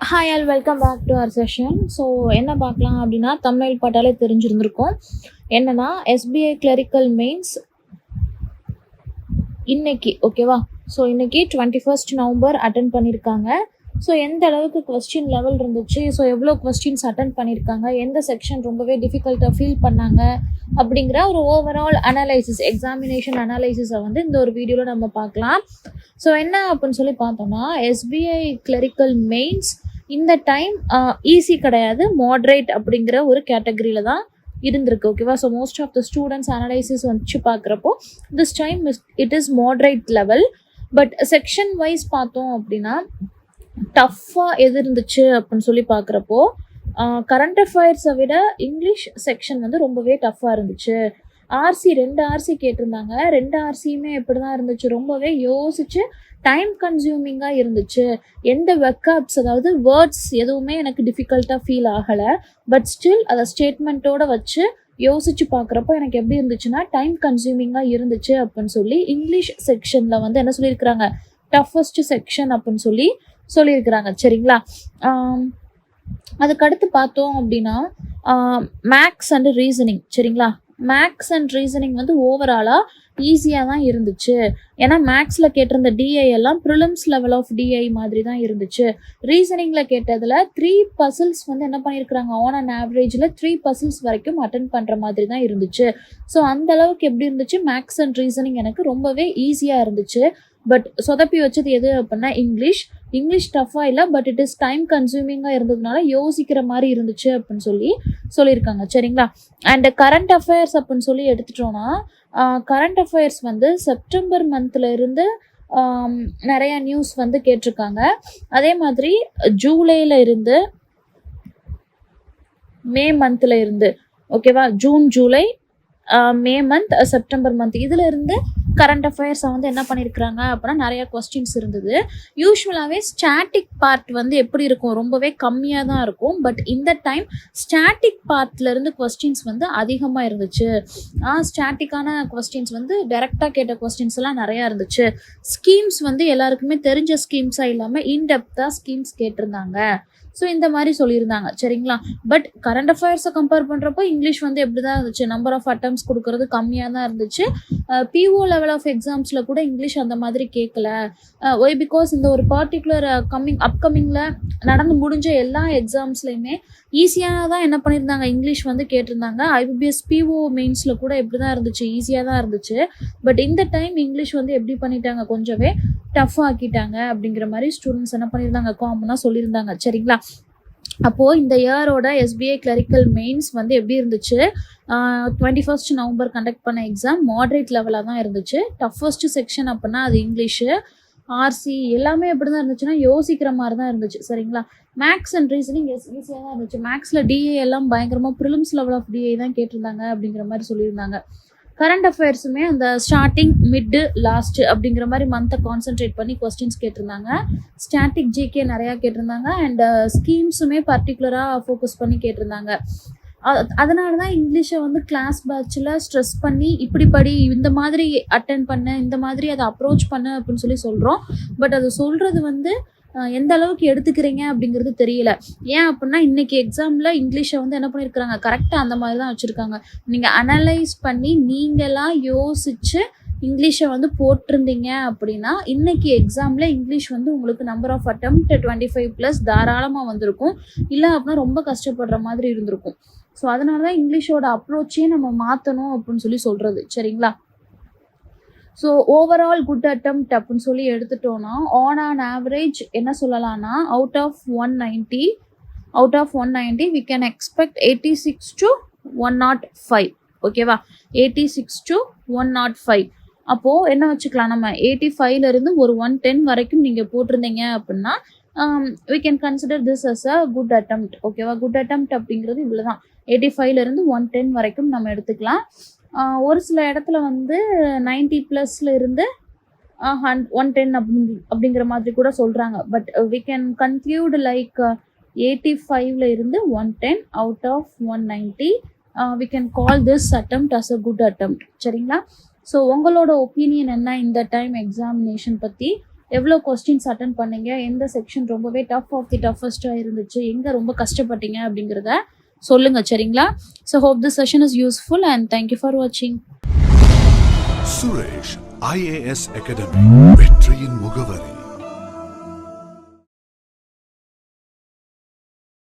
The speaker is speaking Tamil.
Hi all welcome back to our session. So என்ன பார்க்கலாம் அப்படின்னா, தமிழ் பாட்டாலே தெரிஞ்சிருந்திருக்கும். என்னன்னா எஸ்பிஐ கிளரிக்கல் மெயின்ஸ் இன்னைக்கு ஓகேவா. ஸோ இன்னைக்கு 21st நவம்பர் அட்டன் பண்ணியிருக்காங்க. ஸோ எந்த அளவுக்கு கொஸ்டின் லெவல் இருந்துச்சு, ஸோ எவ்வளோ கொஸ்டின்ஸ் அட்டன் பண்ணியிருக்காங்க, எந்த செக்ஷன் ரொம்பவே டிஃபிகல்ட்டாக ஃபீல் பண்ணாங்க அப்படிங்கிற ஒரு ஓவரால் அனலைசிஸ், எக்ஸாமினேஷன் அனலைசிஸை வந்து இந்த ஒரு வீடியோவில் நம்ம பார்க்கலாம். ஸோ என்ன அப்படின்னு சொல்லி பார்த்தோம்னா, எஸ்பிஐ கிளரிக்கல் மெயின்ஸ் இந்த டைம் ஈஸி கிடையாது, மாட்ரேட் அப்படிங்கிற ஒரு கேட்டகரியில் தான் இருந்திருக்கு ஓகேவா. So most of the students analysis வச்சு பார்க்குறப்போ this time it is moderate level. But section wise பார்த்தோம் அப்படின்னா டஃப்பாக எது இருந்துச்சு அப்படின்னு சொல்லி பார்க்குறப்போ கரண்ட் அஃபேர்ஸை விட இங்கிலீஷ் செக்ஷன் வந்து ரொம்பவே டஃப்பாக இருந்துச்சு. ரெண்டு ஆர்சி கேட்டிருந்தாங்க. ரெண்டு ஆர்சியுமே எப்படி தான் இருந்துச்சு, ரொம்பவே யோசிச்சு டைம் கன்சியூமிங்காக இருந்துச்சு. எந்த வெக்காப்ஸ், அதாவது வேர்ட்ஸ் எதுவுமே எனக்கு டிஃபிகல்ட்டாக ஃபீல் ஆகலை. பட் ஸ்டில் அதை ஸ்டேட்மெண்ட்டோடு வச்சு யோசிச்சு பார்க்குறப்போ எனக்கு எப்படி இருந்துச்சுன்னா டைம் கன்சியூமிங்காக இருந்துச்சு அப்படின்னு சொல்லி இங்கிலீஷ் செக்ஷனில் வந்து என்ன சொல்லியிருக்கிறாங்க, டஃபஸ்ட் செக்ஷன் அப்படின்னு சொல்லி சொல்லியிருக்கிறாங்க. சரிங்களா. அதுக்கடுத்து பார்த்தோம் அப்படின்னா மேக்ஸ் அண்ட் ரீசனிங். சரிங்களா. மேக்ஸ் அண்ட் ரீசனிங் வந்து ஓவராலாக ஈஸியாக தான் இருந்துச்சு. ஏன்னா மேக்ஸில் கேட்டிருந்த டிஐ எல்லாம் ப்ரிலிம்ஸ் லெவல் ஆஃப் டிஐ மாதிரி தான் இருந்துச்சு. ரீசனிங்கில் கேட்டதில் 3 பசில்ஸ் வந்து என்ன பண்ணியிருக்கிறாங்க, ஆன் அண்ட் ஆவரேஜில் 3 பசில்ஸ் வரைக்கும் அட்டன் பண்ணுற மாதிரி தான் இருந்துச்சு. ஸோ அந்த அளவுக்கு எப்படி இருந்துச்சு, மேக்ஸ் அண்ட் ரீசனிங் எனக்கு ரொம்பவே ஈஸியாக இருந்துச்சு. பட் சொதப்பி வச்சது எது அப்படின்னா இங்கிலீஷ் டஃப்பாக இல்லை, பட் இட் இஸ் டைம் கன்சியூமிங்காக இருந்ததுனால யோசிக்கிற மாதிரி இருந்துச்சு அப்படின்னு சொல்லியிருக்காங்க. சரிங்களா. அண்ட் கரண்ட் அஃபேர்ஸ் அப்படின்னு சொல்லி எடுத்துட்டோன்னா, கரண்ட் அஃபேர்ஸ் வந்து செப்டம்பர் மந்த்ல இருந்து நிறைய நியூஸ் வந்து கேட்டிருக்காங்க. அதே மாதிரி ஜூலைல இருந்து மே மந்த்ல இருந்து ஓகேவா, June July May month September month இதில் இருந்து கரண்ட் அஃபேர்ஸை வந்து என்ன பண்ணியிருக்கிறாங்க அப்படின்னா நிறைய கொஸ்டின்ஸ் இருந்தது. யூஸ்வலாகவே ஸ்டாட்டிக் பார்ட் வந்து எப்படி இருக்கும், ரொம்பவே கம்மியாக தான் இருக்கும். பட் இந்த டைம் ஸ்டாட்டிக் பார்ட்லேருந்து கொஸ்டின்ஸ் வந்து அதிகமாக இருந்துச்சு. ஸ்டாட்டிக்கான கொஸ்டின்ஸ் வந்து டைரெக்டாக கேட்ட கொஸ்டின்ஸ் எல்லாம் நிறையா இருந்துச்சு. ஸ்கீம்ஸ் வந்து எல்லாருக்குமே தெரிஞ்ச ஸ்கீம்ஸாக இல்லாமல் இன்டெப்த்தாக ஸ்கீம்ஸ் கேட்டிருந்தாங்க. ஸோ இந்த மாதிரி சொல்லியிருந்தாங்க. சரிங்களா. பட் கரண்ட் அஃபேர்ஸை கம்பேர் பண்ணுறப்போ இங்கிலீஷ் வந்து எப்படி தான் இருந்துச்சு, நம்பர் ஆஃப் அட்டம்ஸ் கொடுக்கறது கம்மியாக தான் இருந்துச்சு. பிஓ லெவல் ஆஃப் எக்ஸாம்ஸில் கூட இங்கிலீஷ் அந்த மாதிரி கேட்கல. ஒய் பிகாஸ் இந்த ஒரு பர்டிகுலர் அப்கமிங்கில் நடந்து முடிஞ்ச எல்லா எக்ஸாம்ஸ்லையுமே ஈஸியாக தான் என்ன பண்ணியிருந்தாங்க, இங்கிலீஷ் வந்து கேட்டிருந்தாங்க. ஐபிபிஎஸ் பிஓ மெயின்ஸில் கூட எப்படி தான் இருந்துச்சு, ஈஸியாக தான் இருந்துச்சு. பட் இந்த டைம் இங்கிலீஷ் வந்து எப்படி பண்ணிட்டாங்க, கொஞ்சமே டஃப் ஆக்கிட்டாங்க அப்படிங்கிற மாதிரி ஸ்டூடெண்ட்ஸ் என்ன பண்ணியிருந்தாங்க, காமனாக சொல்லியிருந்தாங்க. சரிங்களா. அப்போது இந்த இயரோட எஸ்பிஐ கிளரிக்கல் மெயின்ஸ் வந்து எப்படி இருந்துச்சு, 21st நவம்பர் கண்டக்ட் பண்ண எக்ஸாம் மாட்ரேட் லெவலாக தான் இருந்துச்சு. டஃபஸ்ட் செக்ஷன் அப்படின்னா அது இங்கிலீஷு, ஆர்சி எல்லாமே எப்படி தான் இருந்துச்சுன்னா யோசிக்கிற மாதிரி தான் இருந்துச்சு. சரிங்களா. மேக்ஸ் அண்ட் ரீசனிங் ஈஸியாக தான் இருந்துச்சு. மேக்ஸில் டிஏ எல்லாம் பயங்கரமாக ப்ரிலிம்ஸ் லெவல் ஆஃப் டிஏ தான் கேட்டிருந்தாங்க அப்படிங்கிற மாதிரி சொல்லியிருந்தாங்க. கரண்ட் அஃபேர்ஸுமே அந்த ஸ்டார்டிங், மிட்டு, லாஸ்ட் அப்படிங்கிற மாதிரி மந்த்தை கான்சென்ட்ரேட் பண்ணி கொஸ்டின்ஸ் கேட்டிருந்தாங்க. ஸ்டாட்டிக் ஜிகே நிறையா கேட்டிருந்தாங்க. அண்ட் ஸ்கீம்ஸுமே பர்டிகுலராக ஃபோக்கஸ் பண்ணி கேட்டிருந்தாங்க. அதனால தான் இங்கிலீஷை வந்து கிளாஸ் பேட்சில் ஸ்ட்ரெஸ் பண்ணி இப்படி படி, இந்த மாதிரி அட்டென்ட் பண்ண, இந்த மாதிரி அதை அப்ரோச் பண்ண அப்படின்னு சொல்லி சொல்கிறோம். பட் அது சொல்கிறது வந்து எந்த அளவுக்கு எடுத்துக்கிறீங்க அப்படிங்கிறது தெரியல. ஏன் அப்படின்னா இன்னைக்கு எக்ஸாமில் இங்கிலீஷை வந்து என்ன பண்ணியிருக்கிறாங்க, கரெக்டாக அந்த மாதிரி தான் வச்சுருக்காங்க. நீங்கள் அனலைஸ் பண்ணி நீங்களாக யோசிச்சு இங்கிலீஷை வந்து போட்டிருந்தீங்க அப்படின்னா இன்னைக்கு எக்ஸாமில் இங்கிலீஷ் வந்து உங்களுக்கு நம்பர் ஆஃப் அட்டெம்ப்ட் 25+ தாராளமாக வந்திருக்கும். இல்லை அப்படின்னா ரொம்ப கஷ்டப்படுற மாதிரி இருந்திருக்கும். ஸோ அதனால தான் இங்கிலீஷோட அப்ரோச்சே நம்ம மாற்றணும் அப்படின்னு சொல்லி சொல்கிறது. சரிங்களா. ஸோ ஓவரால் குட் அட்டெம்ப்ட் அப்படின்னு சொல்லி எடுத்துட்டோன்னா ஆன் ஆவரேஜ் என்ன சொல்லலாம்னா out of 190 we can expect 86 to 105. ஓகேவா. 86 to 105. அப்போது என்ன வச்சுக்கலாம், நம்ம 85லேருந்து ஒரு 110 வரைக்கும் நீங்கள் போட்டிருந்தீங்க அப்படின்னா we can consider this as a good attempt. ஓகேவா. குட் அட்டெம்ப்ட் அப்படிங்கிறது இவ்வளோ தான். 85லேருந்து 110 வரைக்கும் நம்ம எடுத்துக்கலாம். ஒரு சில இடத்துல வந்து 90+ இருந்து 110 அப்படிங்கிற மாதிரி கூட சொல்கிறாங்க. But we can conclude like 85ல இருந்து 110 out of 190. We can call this attempt as a good attempt. சரிங்களா. ஸோ உங்களோட ஒப்பீனியன் என்ன இந்த டைம் எக்ஸாமினேஷன் பற்றி, எவ்வளோ கொஸ்டின்ஸ் அட்டன் பண்ணீங்க, எந்த செக்ஷன் ரொம்பவே டஃப் ஆஃப் தி டஃபஸ்ட்டாக இருந்துச்சு, எங்கே ரொம்ப கஷ்டப்பட்டீங்க அப்படிங்கிறத சொல்லுங்க. சரிங்களா? So hope this session is useful and thank you for வாட்சிங். சுரேஷ் IAS அகாடமி, வெற்றியின் முகவரி.